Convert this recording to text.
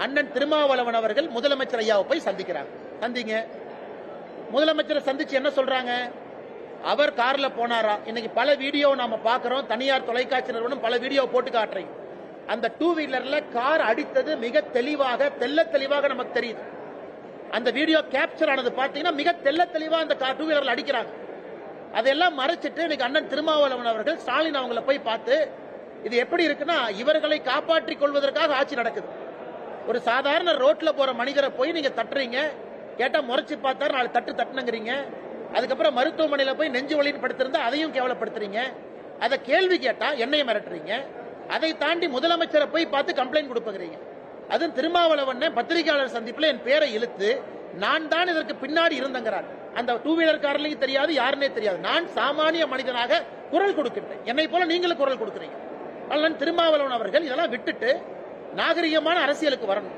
அண்ணன் திருமாவளவன் அவர்கள் முதலமைச்சர் ஐயாவை போய் சந்திங்க. முதலமைச்சரை சந்திச்சு என்ன சொல்றாங்க? அவர் கார்ல போனாரா? இன்னைக்கு பல வீடியோ நாம பாக்குறோம். தனியார் தொலைக்காட்சி நிறுவனம் பல வீடியோ போட்டு காட்டுறீங்க. அந்த டூ வீலர்ல கார் அடித்தது மிக தெளிவாக தெளிவாக நமக்கு தெரியுது. அந்த வீடியோ கேப்சர் ஆனது பாத்தீங்கன்னா மிக தெளிவா அந்த டூ வீலர்ல அடிக்கிறாங்க. அதெல்லாம் மறைச்சிட்டு இன்னைக்கு அண்ணன் திருமாவளவன் அவர்கள் ஸ்டாலின் அவங்களை போய் பார்த்து, இது எப்படி இருக்குன்னா, இவர்களை காப்பாற்றிக் கொள்வதற்காக ஆட்சி நடக்குது. ஒரு சாதாரண ரோட்ல போற மனிதரை போய் நீங்க தட்டுறீங்க, கேட்டா முறைச்சு பார்த்தாரு 4 தட்டுனுங்கிறீங்க. அதுக்கப்புறம் மருத்துவமனையில போய் நெஞ்சு வலின்னு படுத்திருந்தா அதையும் கேவலப்படுத்துறீங்க. அதை கேள்வி கேட்டா என்னைய மிரட்டுறீங்க. அதை தாண்டி முதலமைச்சரை போய் பார்த்து கம்ப்ளைண்ட் கொடுப்பீங்க. அதுவும் திருமாவளவன் பத்திரிகையாளர் சந்திப்பில் என் பேரை இழுத்து நான் தான் இதற்கு பின்னாடி இருந்தங்கிறார். அந்த டூ வீலர் காரலையும் தெரியாது, யாருன்னே தெரியாது. நான் சாமானிய மனிதனாக குரல் கொடுக்கின்றேன். என்னை போல நீங்களும் குரல் கொடுக்கிறீங்க. திருமாவளவன் அவர்கள் இதெல்லாம் விட்டுட்டு நாகரிகமான அரசியலுக்கு வரணும்.